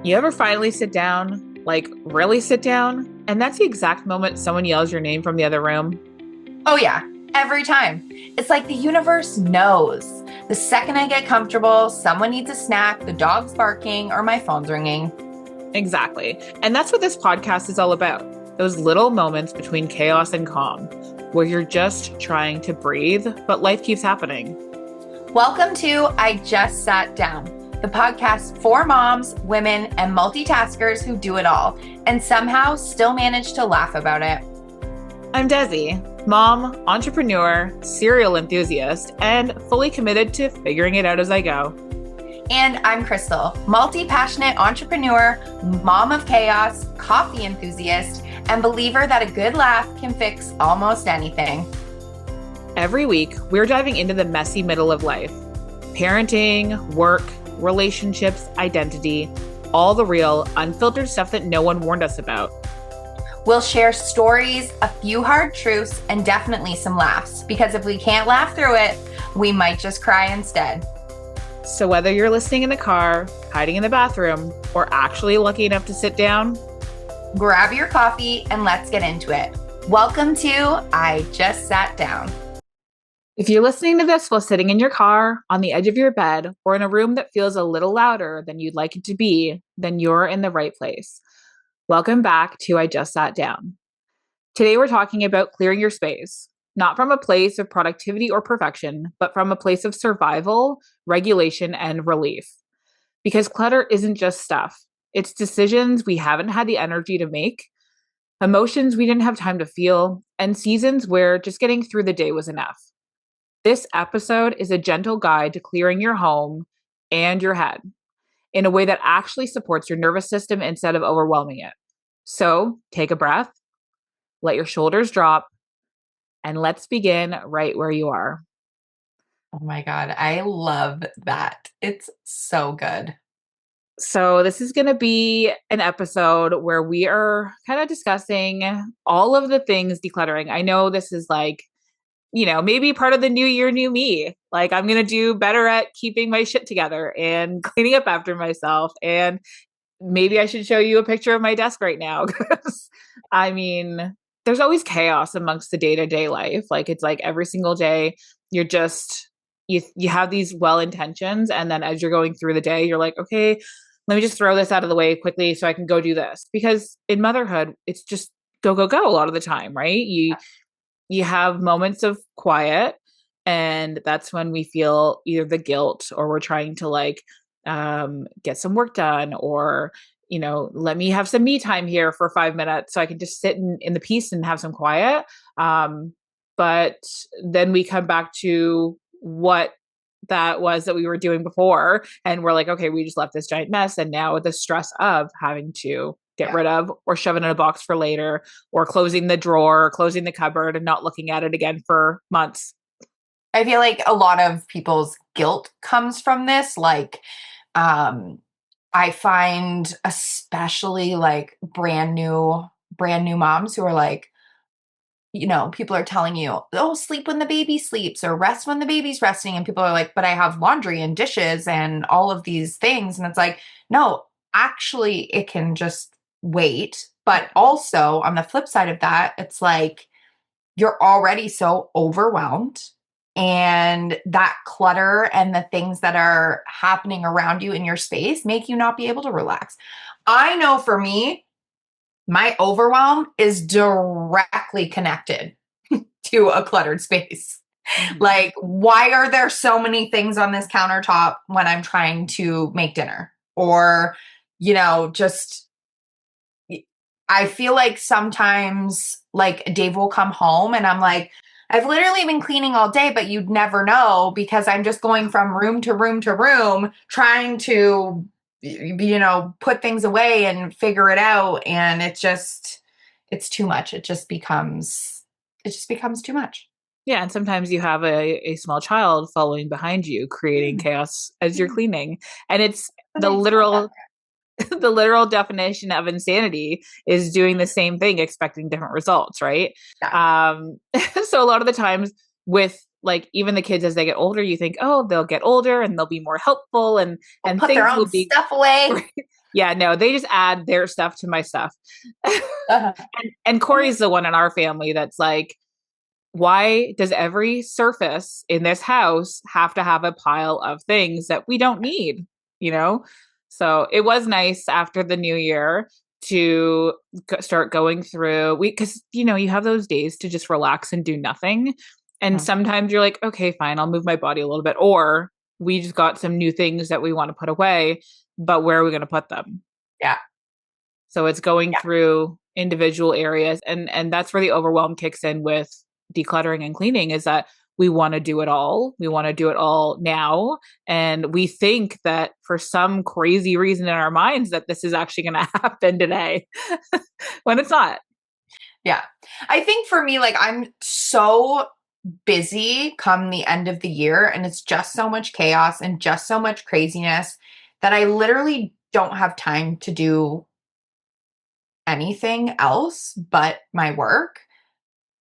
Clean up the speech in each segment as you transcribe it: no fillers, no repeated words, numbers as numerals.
You ever finally sit down, like really sit down, and that's the exact moment someone yells your name from the other room? Oh, yeah, every time. It's like the universe knows. The second I get comfortable, someone needs a snack, the dog's barking, or my phone's ringing. Exactly. And that's what this podcast is all about. Those little moments between chaos and calm, where you're just trying to breathe, but life keeps happening. Welcome to I Just Sat Down, the podcast for moms, women, and multitaskers who do it all and somehow still manage to laugh about it. I'm Desi, mom, entrepreneur, serial enthusiast, and fully committed to figuring it out as I go. And I'm Crystal, multi-passionate entrepreneur, mom of chaos, coffee enthusiast, and believer that a good laugh can fix almost anything. Every week, we're diving into the messy middle of life. Parenting, work, relationships, identity, all the real, unfiltered stuff that no one warned us about. We'll share stories, a few hard truths, and definitely some laughs, because if we can't laugh through it, we might just cry instead. So whether you're listening in the car, hiding in the bathroom, or actually lucky enough to sit down, grab your coffee and let's get into it. Welcome to I Just Sat Down. If you're listening to this while sitting in your car, on the edge of your bed, or in a room that feels a little louder than you'd like it to be, then you're in the right place. Welcome back to I Just Sat Down. Today we're talking about clearing your space, not from a place of productivity or perfection, but from a place of survival, regulation, and relief. Because clutter isn't just stuff. It's decisions we haven't had the energy to make, emotions we didn't have time to feel, and seasons where just getting through the day was enough. This episode is a gentle guide to clearing your home and your head in a way that actually supports your nervous system instead of overwhelming it. So take a breath, let your shoulders drop, and let's begin right where you are. Oh my God, I love that. It's so good. So, this is going to be an episode where we are kind of discussing all of the things decluttering. I know this is like, maybe part of the new year, new me. Like, I'm going to do better at keeping my shit together and cleaning up after myself. And maybe I should show you a picture of my desk right now. Because, I mean, there's always chaos amongst the day to day life. Like, it's like every single day, you're just, you have these well intentions. And then as you're going through the day, you're like, okay, let me just throw this out of the way quickly so I can go do this. Because in motherhood, it's just go, go, go a lot of the time, right? You have moments of quiet, and that's when we feel either the guilt or we're trying to like get some work done, or let me have some me time here for 5 minutes so I can just sit in the peace and have some quiet. But then we come back to what that was that we were doing before, and we're like, okay, we just left this giant mess, and now the stress of having to get rid of or shove it in a box for later, or closing the drawer or closing the cupboard and not looking at it again for months. I feel like a lot of people's guilt comes from this. Like, I find especially like brand new moms who are like, people are telling you, oh, sleep when the baby sleeps or rest when the baby's resting. And people are like, but I have laundry and dishes and all of these things. And it's like, no, actually, it can just wait. But also on the flip side of that, it's like you're already so overwhelmed, and that clutter and the things that are happening around you in your space make you not be able to relax. I know for me, my overwhelm is directly connected to a cluttered space. Mm-hmm. Like, why are there so many things on this countertop when I'm trying to make dinner? Or, just I feel like sometimes like Dave will come home and I'm like, I've literally been cleaning all day, but you'd never know because I'm just going from room to room to room trying to put things away and figure it out. And it's too much. It just becomes too much. Yeah, and sometimes you have a small child following behind you, creating Mm, chaos as you're mm. cleaning. And it's But the I said that. literal the literal definition of insanity is doing the same thing, expecting different results, right? Yeah. So a lot of the times with like even the kids as they get older, you think, oh, they'll get older and they'll be more helpful, and They'll put their things own will be stuff away. Yeah, no, they just add their stuff to my stuff. Uh-huh. And Corey's the one in our family that's like, why does every surface in this house have to have a pile of things that we don't need? You know? So it was nice after the new year to start going through because you have those days to just relax and do nothing. And Mhm. sometimes you're like, okay, fine, I'll move my body a little bit. Or we just got some new things that we want to put away, but where are we going to put them? Yeah. So it's going Yeah. through individual areas and that's where the overwhelm kicks in with decluttering and cleaning is that we want to do it all. We want to do it all now and we think that for some crazy reason in our minds that this is actually going to happen today when it's not. Yeah. I think for me, like, I'm so busy come the end of the year, and it's just so much chaos and just so much craziness that I literally don't have time to do anything else but my work.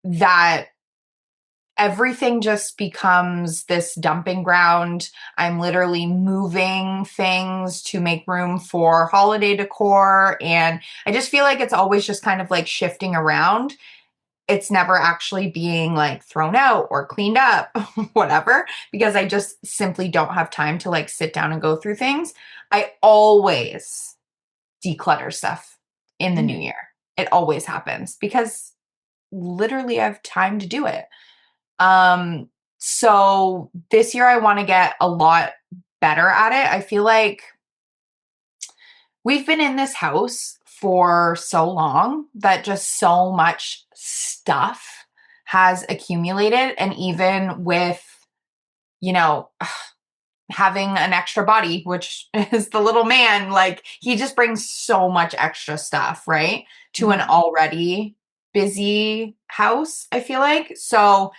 That everything just becomes this dumping ground. I'm literally moving things to make room for holiday decor. And I just feel like it's always just kind of like shifting around. It's never actually being like thrown out or cleaned up, whatever, because I just simply don't have time to like sit down and go through things. I always declutter stuff in the new Mm-hmm. year. It always happens because literally I have time to do it. Um, so this year I want to get a lot better at it. I feel like we've been in this house for so long that just so much stuff has accumulated. And even with, you know, having an extra body, which is the little man, like he just brings so much extra stuff, right? To an Mm-hmm. already busy house, I feel like. So,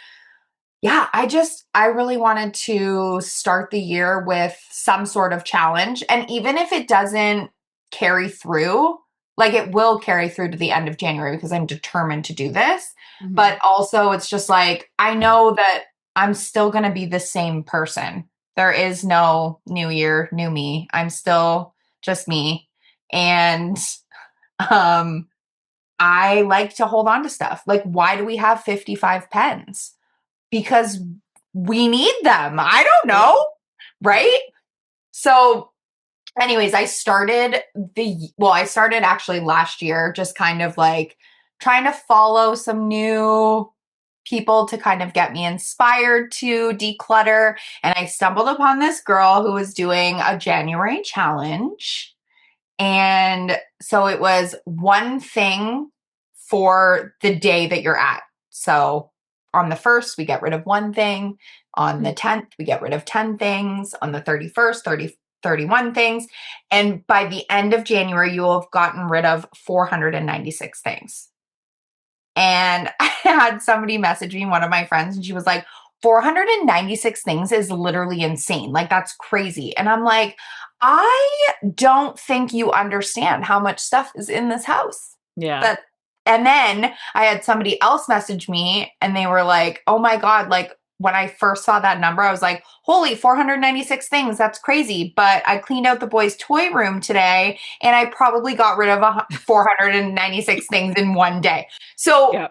yeah, I really wanted to start the year with some sort of challenge. And even if it doesn't carry through, like it will carry through to the end of January because I'm determined to do this. Mm-hmm. But also, it's just like, I know that I'm still going to be the same person. There is no new year, new me. I'm still just me. And um, I like to hold on to stuff. Like, why do we have 55 pens? Because we need them. I don't Yeah. know. Yeah. Right? So, anyways, I started actually last year, just kind of like trying to follow some new people to kind of get me inspired to declutter. And I stumbled upon this girl who was doing a January challenge. And so it was one thing for the day that you're at. So on the 1st, we get rid of one thing. On the 10th, we get rid of 10 things. On the 31st, 31 things. And by the end of January, you will have gotten rid of 496 things. And I had somebody message me, one of my friends, and she was like, 496 things is literally insane. Like, that's crazy. And I'm like, I don't think you understand how much stuff is in this house. Yeah. That, and then I had somebody else message me and they were like, oh my God, like when I first saw that number, I was like, holy 496 things. That's crazy. But I cleaned out the boys' toy room today and I probably got rid of 496 things in one day. So Yeah.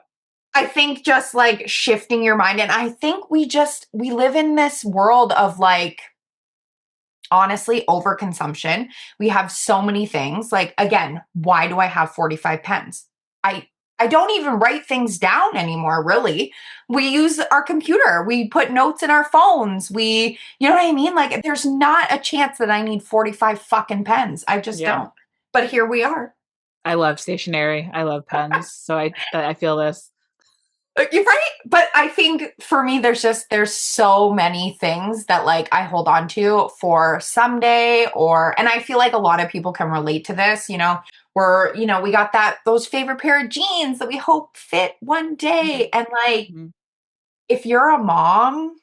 I think just like shifting your mind. And I think we live in this world of like, honestly, overconsumption. We have so many things. Like, again, why do I have 45 pens? I, I don't even write things down anymore, really. We use our computer. We put notes in our phones. You know what I mean? Like, there's not a chance that I need 45 fucking pens. I just Yeah. don't. But here we are. I love stationery. I love pens. So I feel this. You're right. But I think for me, there's so many things that like I hold on to for someday and I feel like a lot of people can relate to this, we got those favorite pair of jeans that we hope fit one Mm-hmm. day. And like, Mm-hmm. if you're a mom,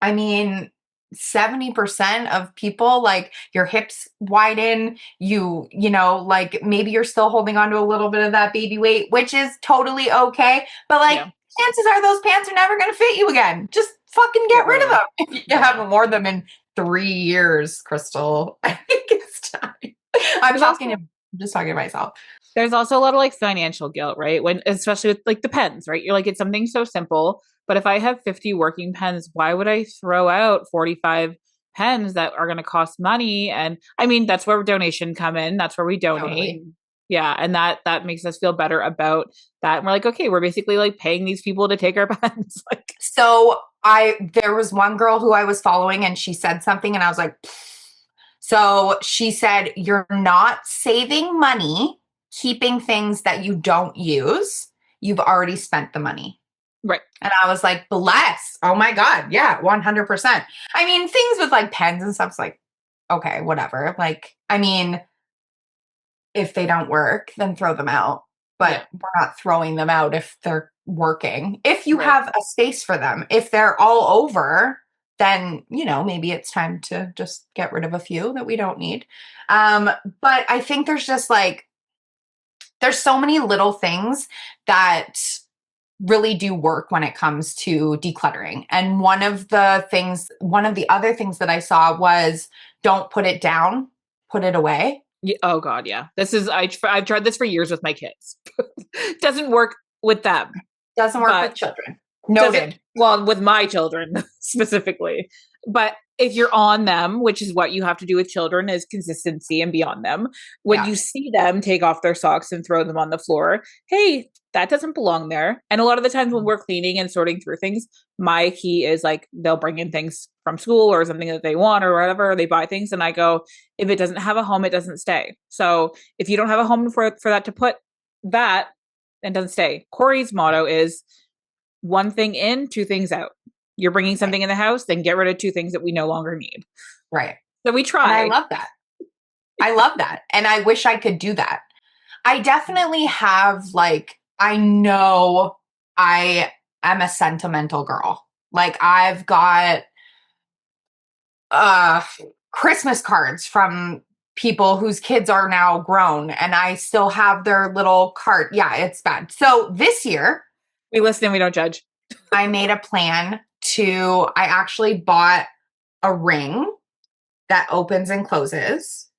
I mean, 70% of people like your hips widen, like maybe you're still holding on to a little bit of that baby weight, which is totally okay. But like Yeah. chances are those pants are never going to fit you again. Just fucking Get get rid rid of of them. them. If you Yeah. haven't worn them in 3 years, Crystal, I think it's time. I'm There's talking to, also I'm just talking to myself. there's also a lot of like financial guilt, right? When especially with like the pens, right? You're like it's something so simple, but if I have 50 working pens, why would I throw out 45 pens that are going to cost money? And I mean, that's where donation come in. That's where we donate. Totally. Yeah, and that makes us feel better about that. And we're like, okay, we're basically like paying these people to take our pens. Like, So there was one girl who I was following and she said something and I was like, "Pfft." So she said, you're not saving money keeping things that you don't use. You've already spent the money. right, And I was like, bless. Oh my God. Yeah, 100%. I mean, things with like pens and stuff's like, okay, whatever. Like, I mean, if they don't work, then throw them out. yeah, But we're not throwing them out if they're working. If you right. have a space for them, if they're all over, then, maybe it's time to just get rid of a few that we don't need. Um, but I think there's just like, there's so many little things that really do work when it comes to decluttering. And one of the other things that I saw was don't put it down, put it away. Yeah, oh God, yeah. This is I've tried this for years with my kids. Doesn't work with them, Doesn't work but with children. doesn't Noted. well with my children specifically. But if you're on them, which is what you have to do with children, is consistency and be on them. When Yeah. you see them take off their socks and throw them on the floor, hey, that doesn't belong there. And a lot of the times when we're cleaning and sorting through things, my key is like they'll bring in things from school or something that they want or whatever, or they buy things, and I go, if it doesn't have a home, it doesn't stay. So if you don't have a home for that to put that, and doesn't stay. Corey's motto is one thing in, two things out. You're bringing Right. something in the house, then get rid of two things that we no longer need. Right. So we And I try. love that. I love that. And I wish I could do that. I definitely have, like, I know I am a sentimental girl. Like, I've got uh Christmas cards from people whose kids are now grown and I still have their little card. Yeah, it's bad. So this year We listen and we don't judge. I made a plan I actually bought a ring that opens and closes.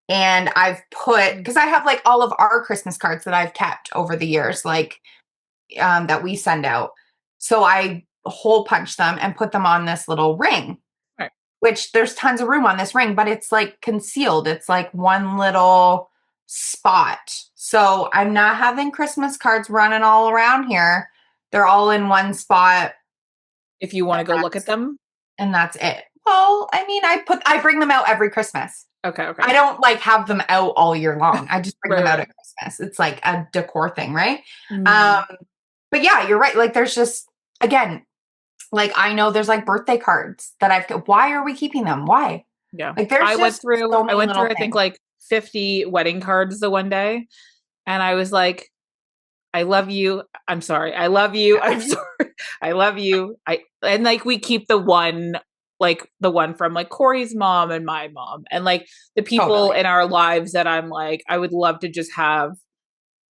And I've put, because I have like all of our Christmas cards that I've kept over the years, like that we send out. So I hole punch them and put them on this little ring, Right. which there's tons of room on this ring, but it's like concealed. It's like one little spot. So I'm not having Christmas cards running all around here. They're all in one spot. If you want to And go look at them. and that's it. Well, I mean, I bring them out every Christmas. Okay, okay. I don't like have them out all year long. I just bring Right, them out right. at Christmas. It's like a decor thing, right? Mm, But yeah, you're right. Like there's just again, like I know there's like birthday cards that why are we keeping them? Why? yeah. Like there's just so I many went through little I think things. like 50 wedding cards the one day. And I was like, I love you. I'm sorry. I love you. Yeah. I'm sorry. I love you. I and like we keep the one from like Corey's mom and my mom and like the people Totally. in our lives that I'm like, I would love to just have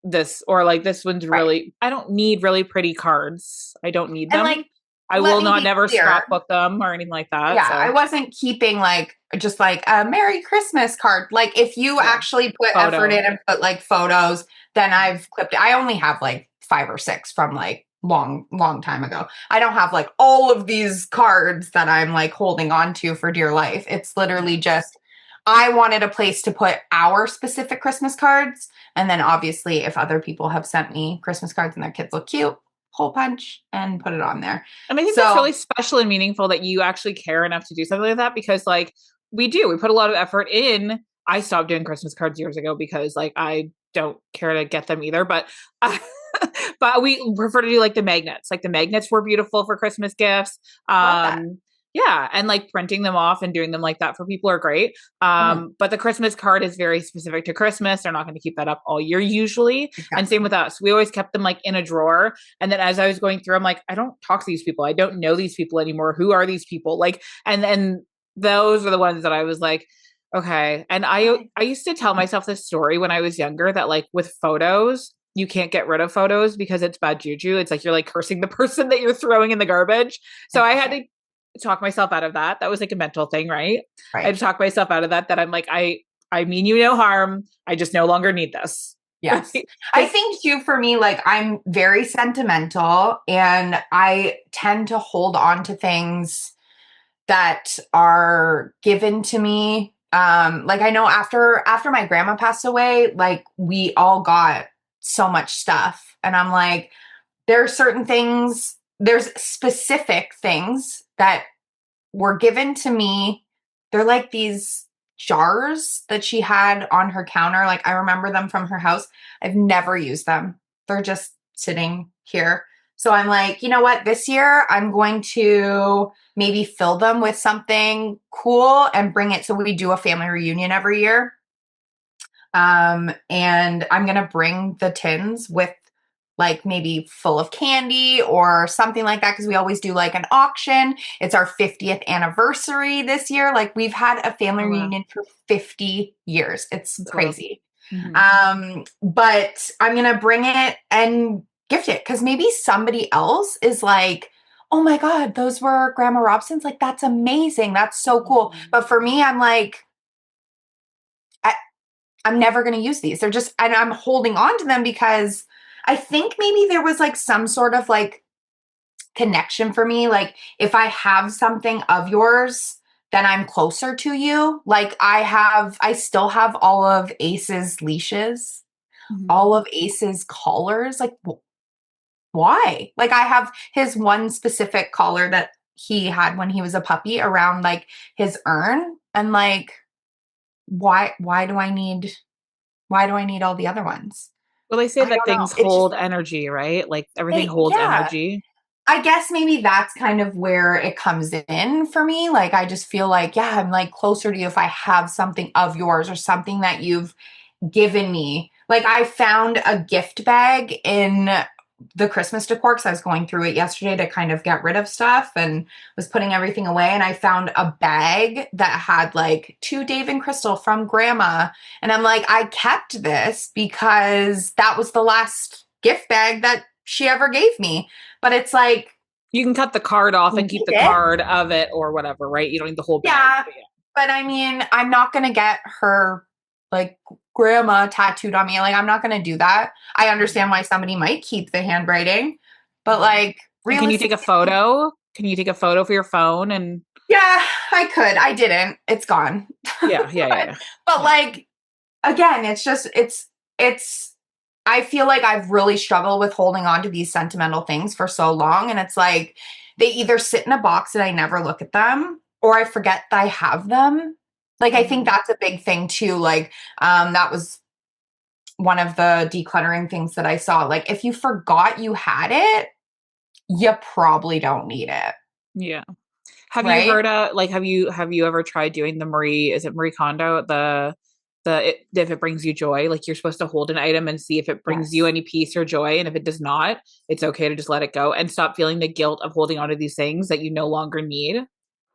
this or like this one's Right. really I don't need really pretty cards. I don't need And them. like, I let will me not be never clear. scrapbook them or anything like that. Yeah, I So wasn't keeping like just like a Merry Christmas card. Like if you yeah. actually put effort Photo. in and put like photos, then I've clipped it. I only have like 5 or 6 from like long time ago. I don't have like all of these cards that I'm like holding on to for dear life. It's literally Yeah. just I wanted a place to put our specific Christmas cards. And then obviously if other people have sent me Christmas cards and their kids look cute, hole punch and put it on there. And I think that's So really special and meaningful that you actually care enough to do something like that because like we put a lot of effort in. I stopped doing Christmas cards years ago because like I don't care to get them either, but but we prefer to do like the magnets. Like the magnets were beautiful for Christmas gifts. love that. Yeah, and like printing them off and doing them like that for people are great. Mhm. But the Christmas card is very specific to Christmas. They're not going to keep that up all year usually. And same Exactly. with us. We always kept them like in a drawer. And then as I was going through, I'm like, I don't talk to these people. I don't know these people anymore. Who are these people? Like, and then those are the ones that I was like, okay. And I used to tell myself this story when I was younger that like with photos, you can't get rid of photos because it's bad juju. It's like you're like cursing the person that you're throwing in the garbage. So I had 100%. to talk myself out of that. That was like a mental thing, right? I had Right. to talk myself out of that. That I'm like, I mean you no harm. I just no longer need this. Yes. Right? I Because think too, for me, like I'm very sentimental and I tend to hold on to things that are given to me. Like I know after my grandma passed away, like we all got so much stuff. And I'm like, there are certain things, there's specific things that were given to me. They're like these jars that she had on her counter. Like I remember them from her house. I've never used them. They're just sitting here. So I'm like, you know what? This year I'm going to maybe fill them with something cool and bring it. So we do a family reunion every year. And I'm going to bring the tins with like maybe full of candy or something like that because we always do like an auction. It's our 50th anniversary this year. Like we've had a family oh wow, reunion for 50 years. It's that's wild. crazy. Hmm. But I'm going to bring it and gift it because maybe somebody else is like, oh my God, those were Grandma Robson's. Like, that's amazing. That's so cool. But for me, I'm like, I, I'm never going to use these. They're just, and I'm holding on to them because I think maybe there was like some sort of like connection for me. Like if I have something of yours, then I'm closer to you. Like I still have all of Ace's leashes, Hmm. all of Ace's collars. Like why? Like I have his one specific collar that he had when he was a puppy around like his urn. And like, why do I need all the other ones? Well, they say I that don't know. things It's just hold energy, right? Like everything holds yeah. energy. I guess maybe that's kind of where it comes in for me. Like I just feel like, yeah, I'm like closer to you if I have something of yours or something that you've given me. Like I found a gift bag in the Christmas decor because I was going through it yesterday to kind of get rid of stuff and was putting everything away. And I found a bag that had like to Dave and Crystal from grandma. And I'm like, I kept this because that was the last gift bag that she ever gave me. But it's like, You can cut the card off you and keep need the it. card of it or whatever, right? You don't need the whole bag. Yeah. But yeah. But I mean, I'm not going to get her like grandma tattooed on me. Like, I'm not going to do that. I understand why somebody might keep the handwriting, but Mhm. like, And can you take a realistically, photo? Can you take a photo for your phone? And yeah, I could. I didn't. It's gone. yeah, yeah, yeah, yeah. But Yeah. like, again, it's, I feel like I've really struggled with holding on to these sentimental things for so long. And it's like, they either sit in a box and I never look at them, or I forget that I have them. Like, I think Mhm. that's a big thing too. Like, that was one of the decluttering things that I saw. Like, if you forgot you had it, you probably don't need it. Yeah. Have you Right? heard like have you ever tried doing the Marie, is it Marie Kondo, if it brings you joy, like you're supposed to hold an item and see if it brings you Yes. any peace or joy, and if it does not, it's okay to just let it go and stop feeling the guilt of holding on to these things that you no longer need.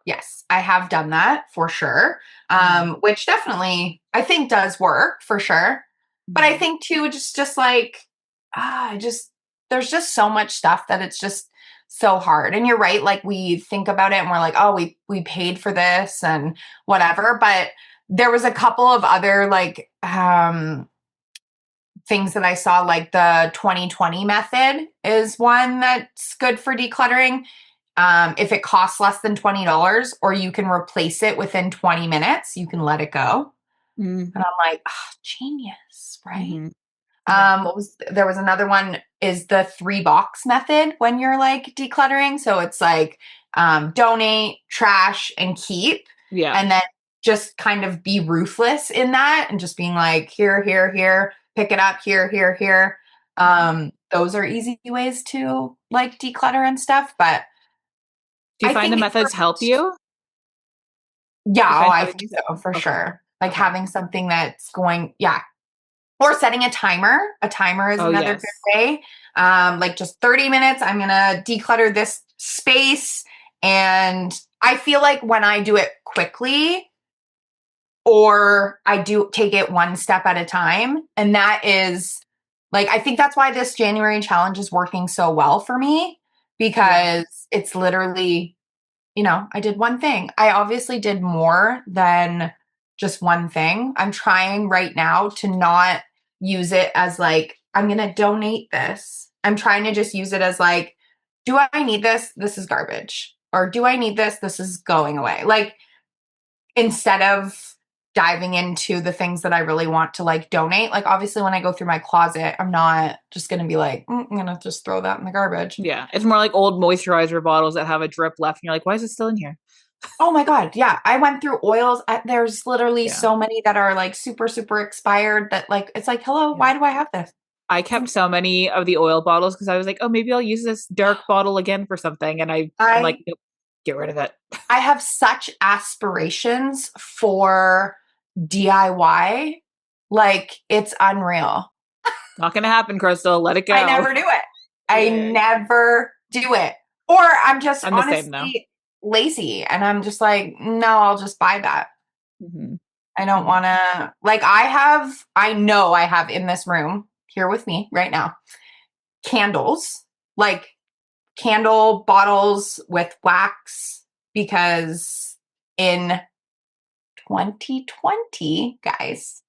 Yes, I have done that for sure. Mhm. Which definitely I think does work for sure. But I Mhm. think too, just like I just there's just so much stuff that it's just so hard. And you're right, like we think about it and we're like, oh, we paid for this and whatever. But there was a couple of other like things that I saw, like the 2020 method is one that's good for decluttering. If it costs less than $20 or you can replace it within 20 minutes, you can let it go. Mhm. And I'm like, oh, genius, right? Mhm. Yeah. There was another one is the 3 box method when you're like decluttering. So it's like donate, trash, and keep. Yeah. And then just kind of be ruthless in that and just being like, here, here, here, pick it up, here, here, here. Mhm. Those are easy ways to like declutter and stuff. But Do you I find the think methods help you? yeah, Do you oh, find I having think so for okay. sure. Like Okay. having something that's going, yeah, or setting a timer. A timer is Oh another good yes. way. Like just 30 minutes, I'm gonna declutter this space. And I feel like when I do it quickly, or I do take it one step at a time, and that is like I think that's why this January challenge is working so well for me Yeah. because it's literally, I did one thing. I obviously did more than just one thing. I'm trying right now to not use it as like, I'm going to donate this. I'm trying to just use it as like, do I need this? This is garbage. Or do I need this? This is going away. Like, instead of diving into the things that I really want to like donate, like obviously when I go through my closet, I'm not just going to be like, I'm going to just throw that in the garbage. Yeah. It's more like old moisturizer bottles that have a drip left. And you're like, why is it still in here? Oh my God. Yeah. I went through oils. There's literally Yeah. so many that are like super, super expired that like, it's like, hello, Yeah. why do I have this? I kept so many of the oil bottles because I was like, oh, maybe I'll use this dark bottle again for something. And I'm like, I, nope, get rid of it. I have such aspirations for DIY. Like it's unreal. Not gonna happen, Crystal. Let it I go. never do it. I Yeah. never do it. Or I'm just I'm the same though. honestly lazy and I'm just like, no, I'll just buy that. Hmm. I don't want to, like, I know I have in this room here with me right now candles, like candle bottles with wax, because in 2020, guys,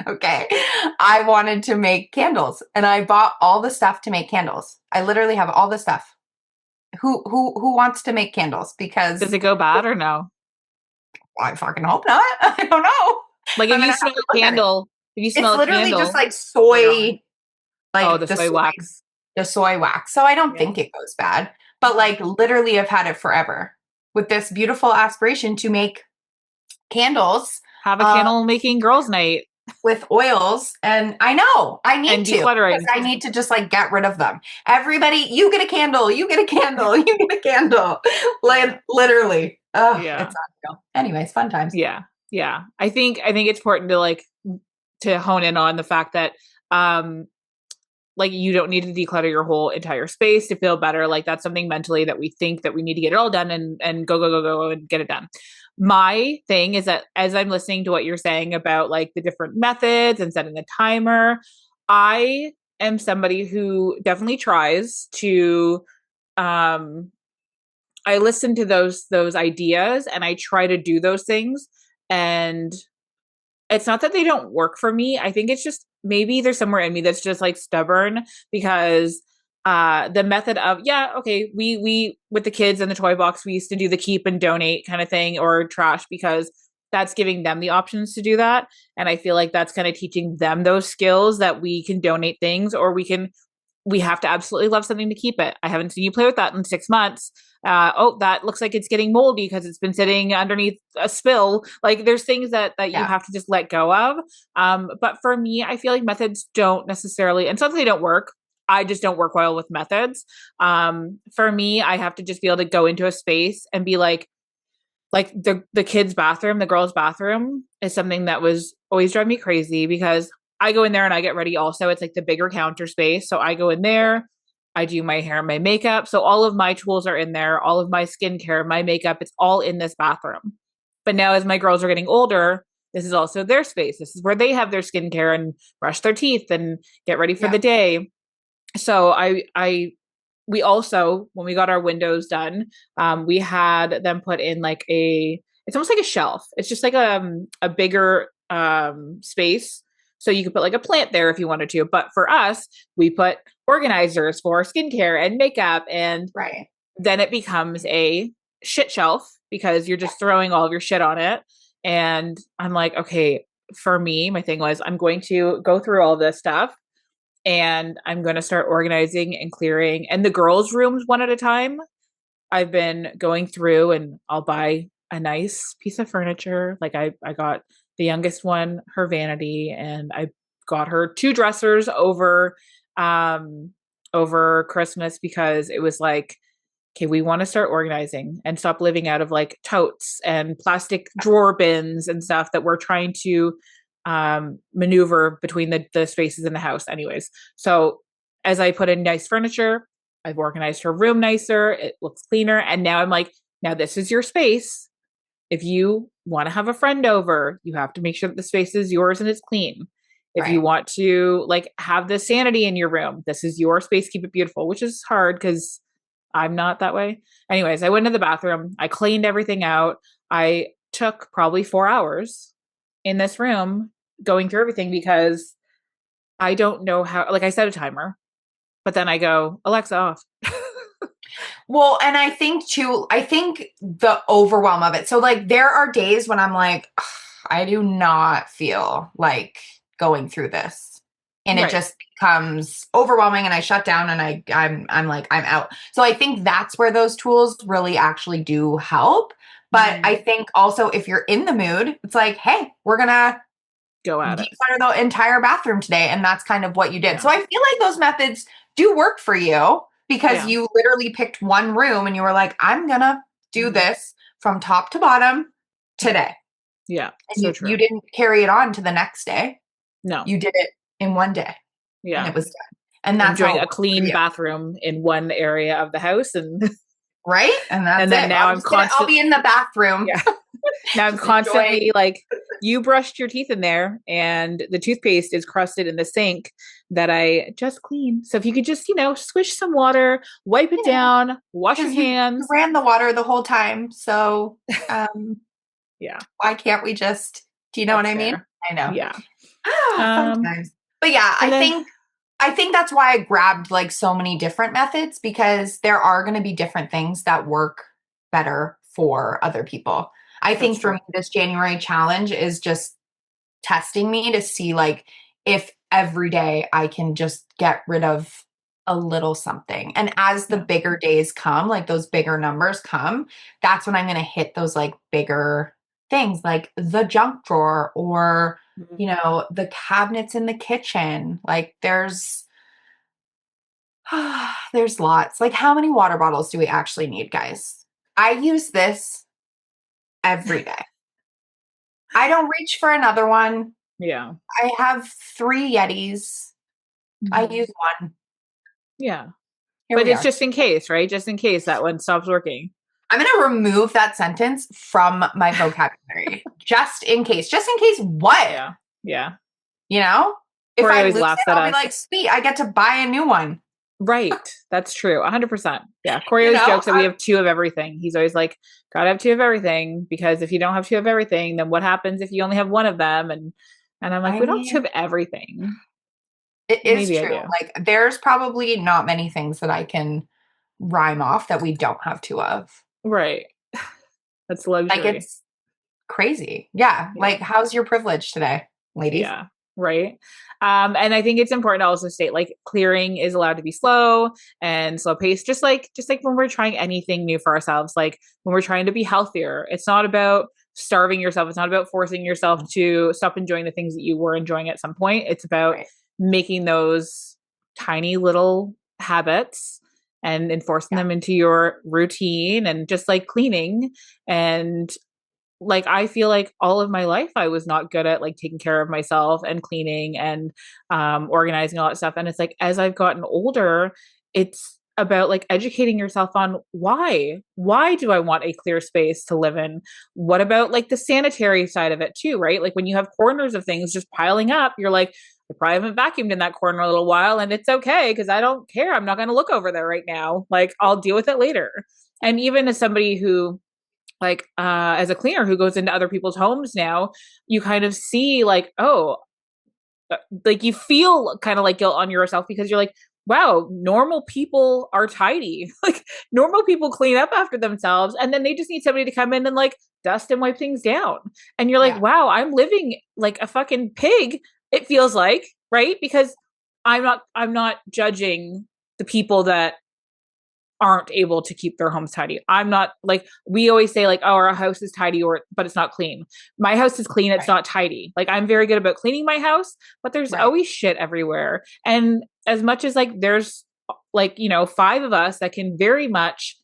okay, I wanted to make candles and I bought all the stuff to make candles. I literally have all the stuff. Who wants to make candles? Does Because it go bad or no? I fucking hope not. I don't know. Like I'm gonna have to look at it. if you smell It's a literally just candle, like you're gone. soy, Oh, like the soy wax. the soy wax. So I don't Yeah. think it goes bad. But like literally I've had it forever with this beautiful aspiration to make candles Have a uh, candle making girls' night with oils. And I know I need and to, because decluttering. I need to just like get rid of them. Everybody, you get a candle, you get a candle, you get a candle. Yeah. Like literally. Oh, Yeah. it's unreal. Anyways, fun times. Yeah. Yeah. I think it's important to like to hone in on the fact that um like you don't need to declutter your whole entire space to feel better. Like that's something mentally that we think that we need to get it all done and go and get it done. My thing is that as I'm listening to what you're saying about like the different methods and setting a timer, I am somebody who definitely tries to um I listen to those ideas and I try to do those things, and it's not that they don't work for me. I think it's just maybe there's somewhere in me that's just like stubborn because the method of yeah, okay, we with the kids and the toy box, we used to do the keep and donate kind of thing or trash because that's giving them the options to do that. And I feel like that's kind of teaching them those skills that we can donate things or we have to absolutely love something to keep it. I haven't seen you play with that in 6 months. Oh, that looks like it's getting moldy because it's been sitting underneath a spill. Like there's things that you Yeah. have to just let go of. But for me, I feel like methods don't necessarily, and sometimes they don't work. I just don't work well with methods. For me, I have to just be able to go into a space and be like the kids' bathroom, the girls' bathroom is something that was always driving me crazy because I go in there and I get ready also. It's like the bigger counter space. So I go in there, I do my hair and my makeup. So all of my tools are in there, all of my skincare, my makeup, it's all in this bathroom. But now as my girls are getting older, this is also their space. This is where they have their skincare and brush their teeth and get ready for Yeah. the day. So I we also when we got our windows done, we had them put in like it's almost like a shelf. It's just like a bigger space, so you could put like a plant there if you wanted to. But for us, we put organizers for skincare and makeup, and Right. then it becomes a shit shelf because you're just throwing all of your shit on it. And I'm like, okay, for me, my thing was I'm going to go through all this stuff and I'm going to start organizing and clearing and the girls' rooms one at a time. I've been going through and I'll buy a nice piece of furniture. Like I got the youngest one her vanity and I got her two dressers um over Christmas because it was like okay, we want to start organizing and stop living out of like totes and plastic drawer bins and stuff that we're trying to maneuver between the spaces in the house anyways. So as I put in nice furniture, I've organized her room nicer, it looks cleaner, and now I'm like, now this is your space. If you want to have a friend over, you have to make sure that the space is yours and it's clean. If you Right. want to like have the sanity in your room, this is your space, keep it beautiful, which is hard because I'm not that way. Anyways, I went to the bathroom, I cleaned everything out. I took probably 4 hours in this room going through everything because I don't know how, like I set a timer, but then I go, Alexa off. Well, and I think too, I think the overwhelm of it. So like there are days when I'm like, "Ugh, I do not feel like going through this." And it Right. just becomes overwhelming and I shut down and I'm like, I'm out. So I think that's where those tools really actually do help. But I Mhm. think also if you're in the mood, it's like, hey, we're gonna Go at it. declutter the entire bathroom today. And that's kind of what you did. So Yeah. I feel like those methods do work for you because Yeah. you literally picked one room and you were like, I'm going to do Mhm. this from top to bottom Yeah. today. Yeah. And So you true. didn't carry it on to the next day. No. You did it in one day and Yeah. it was done. And I'm that's how doing it a works for clean you. bathroom in one area of the house and Right? And that's and then it. now I'll be in the bathroom. yeah. Now I'm Just enjoying. constantly like, you brushed your teeth in there and the toothpaste is crusted in the sink that I just cleaned. So if you could just, swish some water, wipe it You know, down, wash your because you hands. ran the water the whole time. So um, Yeah, why can't we just, do you know what that's I mean? fair. I know. Yeah. Fun Um, times. But yeah, and then I think that's why I grabbed like so many different methods because there are going to be different things that work better for other people. I that's think for true. me this January challenge is just testing me to see like if every day I can just get rid of a little something. And as the Yeah. bigger days come, like those bigger numbers come, that's when I'm going to hit those like bigger things like the junk drawer or Mhm. the cabinets in the kitchen. Like there's lots. Like how many water bottles do we actually need, guys? I use this every day. I don't reach for another one. Yeah. I have 3 Yetis. I Mhm. use one. Yeah. Here But we it's are. just in case, right? Just in case that one stops working. I'm gonna remove that sentence from my vocabulary. Just in case what? Yeah. Yeah. You know? If Corey I always lose laughs it, at I'll be us. like, sweet, I get to buy a new one. Right. That's true. 100%. Yeah. Corey You always know? jokes that we have two of everything. He's always like, gotta have two of everything because if you don't have two of everything, then what happens if you only have one of them? And I'm like, I we don't have two mean, of everything. it is Maybe I true. do. Like, there's probably not many things that I can rhyme off that we don't have 2 of. Right. That's Like, luxury. it's crazy. Yeah. Yeah. Like, how's your privilege today, ladies? Yeah. Right. And I think it's important to also state like clearing is allowed to be slow and slow paced, just like when we're trying anything new for ourselves, like when we're trying to be healthier. It's not about starving yourself. It's not about forcing yourself to stop enjoying the things that you were enjoying at some point. It's about Right. making those tiny little habits and enforcing Yeah. them into your routine and just like cleaning and like I feel like all of my life I was not good at like taking care of myself and cleaning and organizing all that stuff. And it's like as I've gotten older, it's about like educating yourself on why do I want a clear space to live in? What about like the sanitary side of it too, right? Like when you have corners of things just piling up, you're like, I probably haven't vacuumed in that corner a little while and it's okay because I don't care. I'm not going to look over there right now. Like I'll deal with it later. And even as somebody who like as a cleaner who goes into other people's homes now, you kind of see like, oh, like you feel kind of like guilt on yourself because you're like, wow, normal people are tidy. Like normal people clean up after themselves and then they just need somebody to come in and like dust and wipe things down. And you're like, Yeah. wow, I'm living like a fucking pig, it feels like, right? Because I'm not judging the people that aren't able to keep their homes tidy. I'm not like we always say like, oh, our house is tidy or but it's not clean. My house is clean, it's Right. not tidy. Like I'm very good about cleaning my house, but there's Right. always shit everywhere. And as much as like there's like, 5 of us that can very much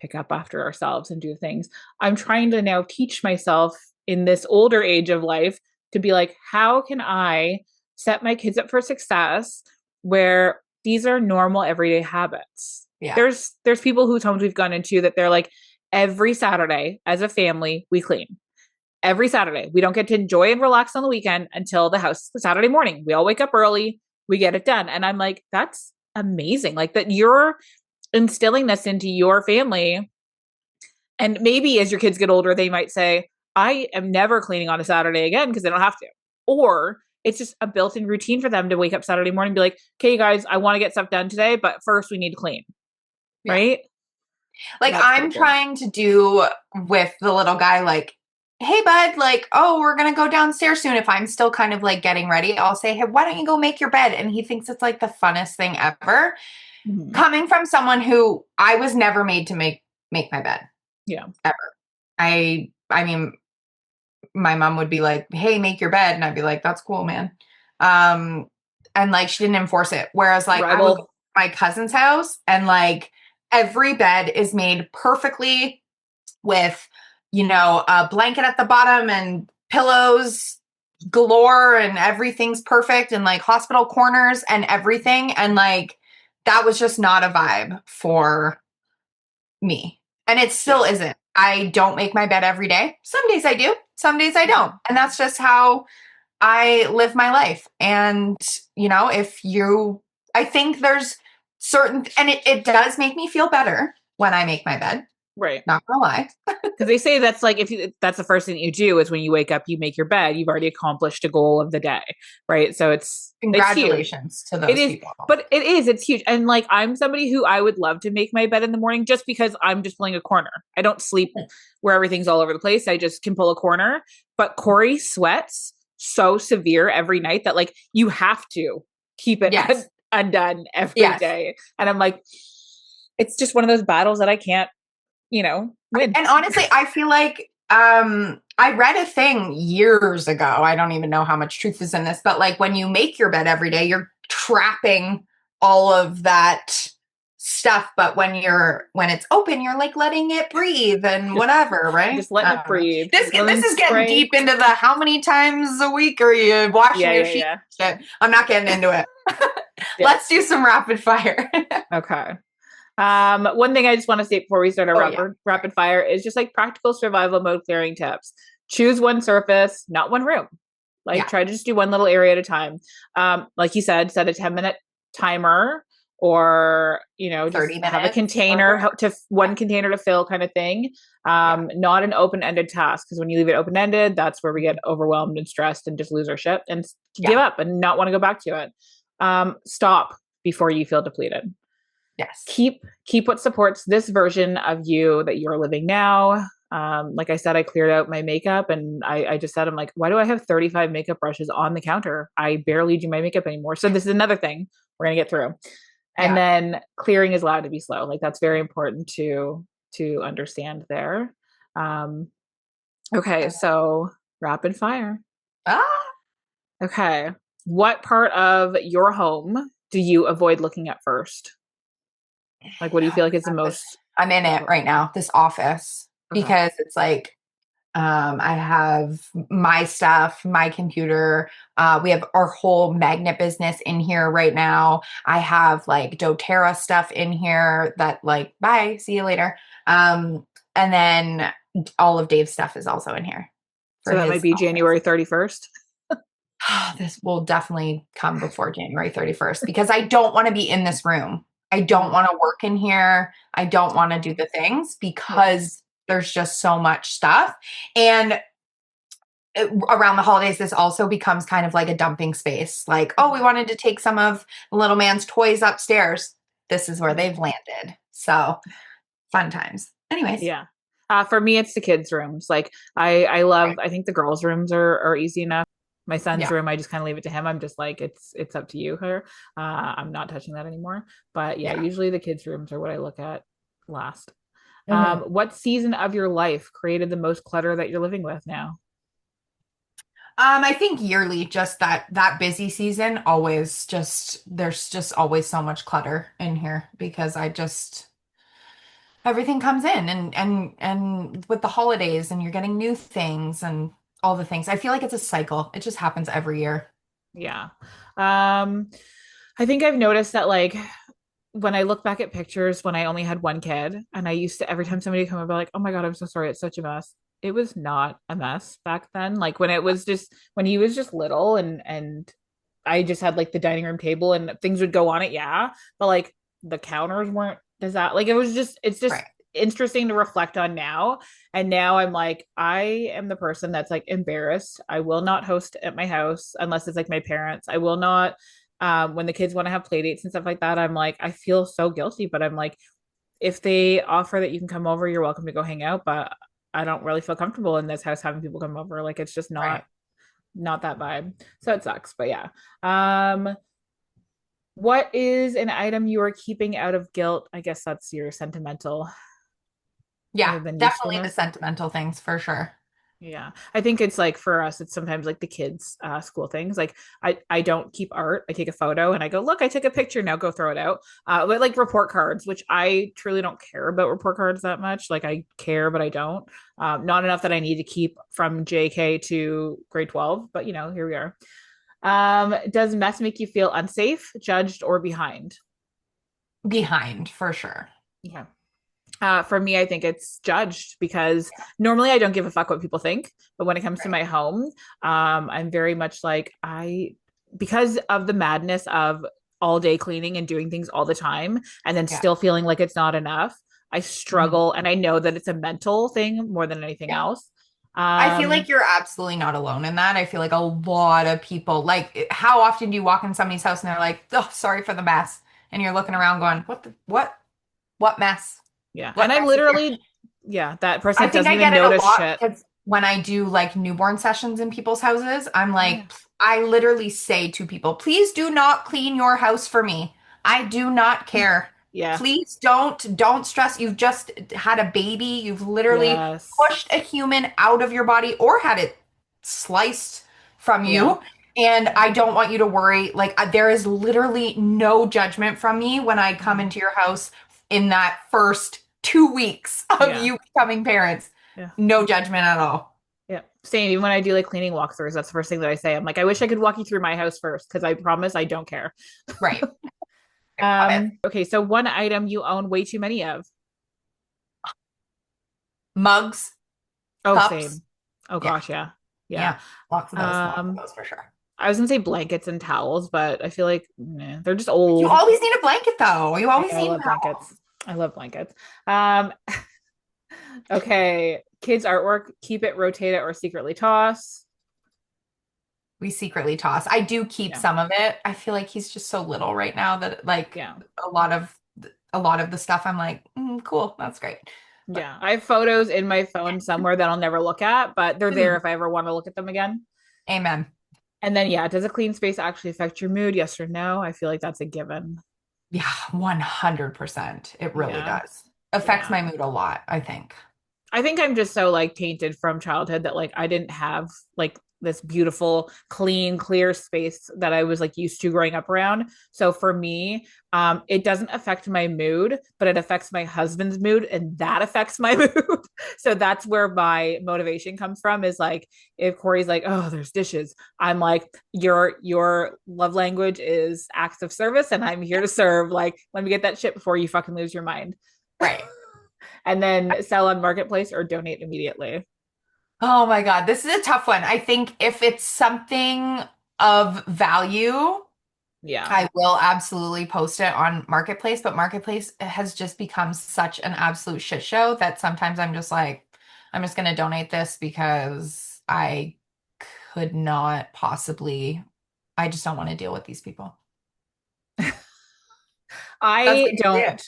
pick up after ourselves and do things, I'm trying to now teach myself in this older age of life to be like, how can I set my kids up for success where these are normal everyday habits? Yeah. There's people whose homes we've gone into that they're like every Saturday as a family we clean. Every Saturday. We don't get to enjoy and relax on the weekend until the house Saturday morning. We all wake up early, we get it done. And I'm like, that's amazing. Like that you're instilling this into your family. And maybe as your kids get older, they might say, I am never cleaning on a Saturday again because I don't have to. Or it's just a built-in routine for them to wake up Saturday morning and be like, okay, you guys, I want to get stuff done today, but first we need to clean. Yeah. Right. Like That's pretty I'm cool. trying to do with the little guy, like, hey, bud, like, oh, we're going to go downstairs soon. If I'm still kind of like getting ready, I'll say, hey, why don't you go make your bed? And he thinks it's like the funnest thing ever. Mm-hmm. Coming from someone who I was never made to make my bed Yeah. ever. I mean, my mom would be like, hey, make your bed. And I'd be like, that's cool, man. Um, and like she didn't enforce it. Whereas like I would go Rebel. to my cousin's house and like every bed is made perfectly with, a blanket at the bottom and pillows galore and everything's perfect and like hospital corners and everything. And like that was just not a vibe for me. And it still Yeah. isn't. I don't make my bed every day. Some days I do, some days I don't. And that's just how I live my life. And, I think there's and it does make me feel better when I make my bed, Right. not gonna lie. Because they say that's like that's the first thing you do is when you wake up, you make your bed. You've already accomplished a goal of the day, right? So it's huge. Congratulations to It those is, people. but it's huge. And like I'm somebody who I would love to make my bed in the morning just because I'm just pulling a corner. I don't sleep where everything's all over the place. I just can pull a corner. But Corey sweats so severe every night that like you have to keep it Yes. undone every Yes. day. And I'm like, it's just one of those battles that I can't, win. And honestly, I feel like I read a thing years ago. I don't even know how much truth is in this, but like when you make your bed every day, you're trapping all of that stuff. But when it's open, you're like letting it breathe and whatever, right? Just letting I it don't know. breathe. This Lemon is getting spray. deep into the how many times a week are you washing Yeah, your yeah, sheets? yeah. Shit. I'm not getting into it. Yeah. Let's do some rapid fire. Okay. One thing I just want to say before we start our Oh yeah. rapid fire is just like practical survival mode clearing tips. Choose one surface, not one room. Like Yeah. try to just do one little area at a time. Like you said, set a 10-minute timer or, just 30 have a minutes or container whatever. to one container to fill kind of thing. Yeah. Not an open-ended task because when you leave it open-ended, that's where we get overwhelmed and stressed and just lose our shit and give Yeah. up and not want to go back to it. Stop before you feel depleted. Yes. Keep what supports this version of you that you're living now. Like I said, I cleared out my makeup and I just said, I'm like, why do I have 35 makeup brushes on the counter? I barely do my makeup anymore. So this is another thing we're going to get through. And Yeah. then clearing is allowed to be slow. Like that's very important to understand there. Um, okay. So rapid fire. Ah, Okay. What part of your home do you avoid looking at first? Like, what do you feel like is the most I'm in it difficult? right now, this office, Okay. because it's like I have my stuff, my computer. We have our whole magnet business in here right now. I have like doTERRA stuff in here that like, bye, see you later. And then all of Dave's stuff is also in here for So that might his be office. January 31st. This will definitely come before January 31st because I don't want to be in this room. I don't Mhm. want to work in here. I don't want to do the things Yeah. because there's just so much stuff. And around the holidays, this also becomes kind of like a dumping space. Like, oh, we Mhm. wanted to take some of little man's toys upstairs. This is where Mhm. they've landed. So fun times. Anyways, Yeah. For me, it's the kids' rooms. Like I love. I think the girls' rooms are easy enough. My son's yeah. room, I just kind of leave it to him. I'm just like, it's up to you, her. I'm not touching that anymore. But yeah, Yeah. usually the kids' rooms are what I look at last. Mhm. What season of your life created the most clutter that you're living with now? I think yearly, just that busy season, always just there's just always so much clutter in here because I just everything comes in and with the holidays and you're getting new things and all the things. I feel like it's a cycle. It just happens every year. Yeah. Um, I think I've noticed that like when I look back at pictures when I only had one kid and I used to every time somebody would come over like, "Oh my God, I'm so sorry. It's such a mess." It was not a mess back then. Like when it was just when he was just little and I just had like the dining room table and things would go on it, yeah. But like the counters weren't does that like it was just it's just Right. interesting to reflect on now. And now I'm like, I am the person that's like embarrassed. I will not host at my house unless it's like my parents. I will not when the kids want to have play dates and stuff like that. I'm like, I feel so guilty, but I'm like, if they offer that you can come over, you're welcome to go hang out, but I don't really feel comfortable in this house having people come over. Like it's just Right. not that vibe. So it sucks. But yeah. What is an item you are keeping out of guilt? I guess that's your sentimental Yeah, rather than definitely the usefulness. sentimental things for sure. Yeah. I think it's like for us, it's sometimes like the kids' school things. Like I don't keep art. I take a photo and I go, look, I took a picture. Now go throw it out. But like report cards, which I truly don't care about report cards that much. Like I care, but I don't. Not enough that I need to keep from JK to grade 12. But here we are. Does mess make you feel unsafe, judged, or behind? Behind for sure. Yeah. For me, I think it's judged because normally I don't give a fuck what people think, but when it comes to Right. my home, I'm very much like because of the madness of all day cleaning and doing things all the time, and then Yeah. still feeling like it's not enough. I Mhm. struggle, and I know that it's a mental thing more than anything Yeah. else. I feel Um, like you're absolutely not alone in that. I feel like a lot of people, like, how often do you walk in somebody's house and they're like, "Oh, sorry for the mess," and you're looking around going, what mess? yeah, and What I'm mess is here?" literally, yeah, that person I that think doesn't I even get it a notice lot shit. because when I do like newborn sessions in people's houses, I'm Oh yeah, like, I literally say to people, please do not clean your house for me. I do not care. yeah, Please don't stress. You've just had a baby. You've literally yes, pushed a human out of your body or had it sliced from yeah, you. And I don't want you to worry. Like, there is literally no judgment from me when I come mhm, into your house in that first 2 weeks of yeah, you becoming parents. yeah. No judgment at all. Yeah. Same. Even when I do like cleaning walkthroughs, that's the first thing that I say. I'm like, I wish I could walk you through my house first because I promise I don't care. Right. I love it. Okay. So one item you own way too many of. Mugs, Oh, cups. same. Oh Yeah. gosh, yeah. Yeah. Yeah. Lots of those. Lots of Um, those for sure. I was gonna say blankets and towels, but I feel like they're just You old. always need a blanket though. You I always know I need love towels. blankets. I love blankets. Um, okay. Kids artwork, keep it, rotate it, or secretly toss. We secretly toss. I do keep Yeah. some of it. I feel like he's just so little right now that like Yeah. a lot of a lot of the stuff I'm like, cool, that's great. But Yeah. I have photos in my phone somewhere that I'll never look at, but they're there mm, if I ever want to look at them again. amen. And then, yeah, does a clean space actually affect your mood? Yes or no? I feel like that's a given. Yeah, 100%. It really Yeah. does. Affects Yeah. my mood a lot, I think. I think I'm just so like tainted from childhood that like I didn't have like this beautiful, clean, clear space that I was like used to growing up around. So for me, it doesn't affect my mood, but it affects my husband's mood, and that affects my mood. So that's where my motivation comes from. Is like if Corey's like, "Oh, there's dishes," I'm like, "Your love language is acts of service, and I'm here to serve. Like, let me get that shit before you fucking lose your mind." Right. And then sell on marketplace or donate immediately. Oh my God, this is a tough one. I think if it's something of value, Yeah. I will absolutely post it on Marketplace, but Marketplace has just become such an absolute shit show that sometimes I'm just like, I'm just going to donate this because I could not possibly, I just don't want to deal with these people. That's I literally don't, it.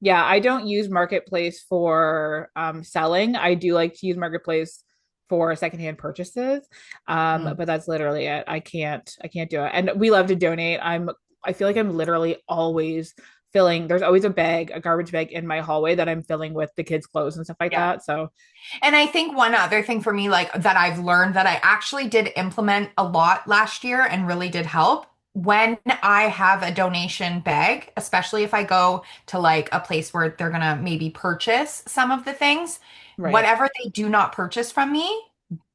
yeah, I don't use marketplace for selling. I do like to use marketplace for secondhand purchases. Mm. But that's literally it. I can't do it. And we love to donate. I feel like I'm literally always filling, there's always a garbage bag in my hallway that I'm filling with the kids' clothes and stuff like Yeah. that. So And I think one other thing for me, like that I've learned that I actually did implement a lot last year and really did help. When I have a donation bag, especially if I go to like a place where they're gonna maybe purchase some of the things, right. whatever they do not purchase from me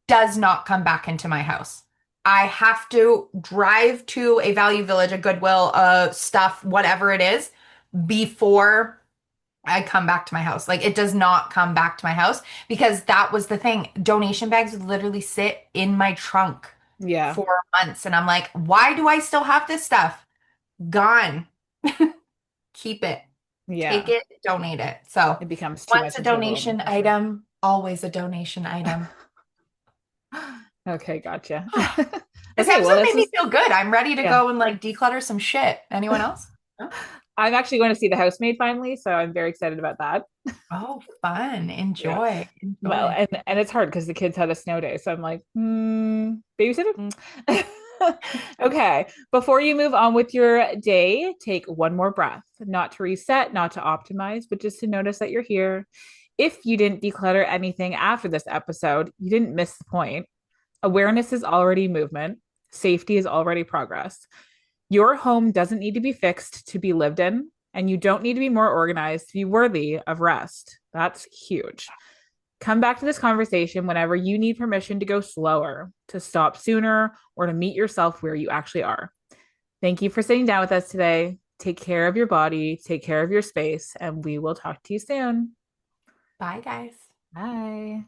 does not come back into my house. I have to drive to a Value Village, a Goodwill, stuff, whatever it is, before I come back to my house. Like it does not come back to my house because that was the thing. Donation bags would literally sit in my trunk Yeah. for months. And I'm like, why do I still have this stuff? Gone. Keep it. Take Yeah. it, donate it. So It becomes too once much a into the world donation for sure. item, always a donation item. Okay, gotcha. This Okay, well, episode this made me is, feel good. I'm ready to yeah. go and like declutter some shit. Anyone else? No? I'm actually going to see The Housemaid finally, so I'm very excited about that. Oh, fun. Yeah. Enjoy. Well, Enjoy. and it's hard because the kids had a snow day, so I'm like, babysitter. Okay, before you move on with your day, take one more breath, not to reset, not to optimize, but just to notice that you're here. If you didn't declutter anything after this episode, you didn't miss the point. Awareness is already movement, safety is already progress. Your home doesn't need to be fixed to be lived in, and you don't need to be more organized to be worthy of rest. That's huge. Come back to this conversation whenever you need permission to go slower, to stop sooner, or to meet yourself where you actually are. Thank you for sitting down with us today. Take care of your body, take care of your space, and we will talk to you soon. Bye, guys. Bye.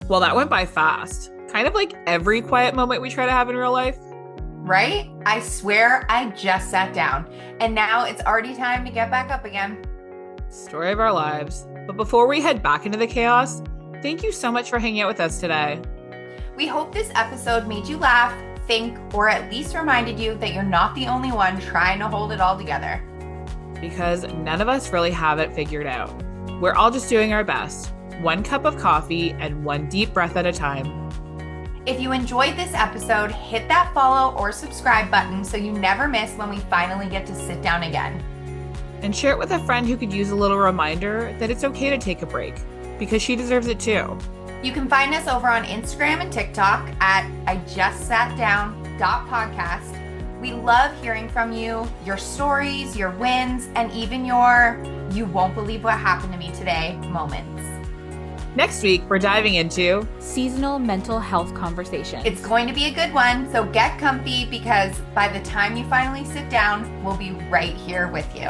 Well, that went by fast. Kind of like every quiet moment we try to have in real life. Right? I swear I just sat down and now it's already time to get back up again. Story of our lives. But before we head back into the chaos, thank you so much for hanging out with us today. We hope this episode made you laugh, think, or at least reminded you that you're not the only one trying to hold it all together. Because none of us really have it figured out. We're all just doing our best, one cup of coffee and one deep breath at a time. If you enjoyed this episode, hit that follow or subscribe button so you never miss when we finally get to sit down again. And share it with a friend who could use a little reminder that it's okay to take a break, because she deserves it too. You can find us over on Instagram and TikTok at ijustsatdown.podcast. We love hearing from you, your stories, your wins, and even your "you won't believe what happened to me today" moments. Next week, we're diving into seasonal mental health conversations. It's going to be a good one, so get comfy because by the time you finally sit down, we'll be right here with you.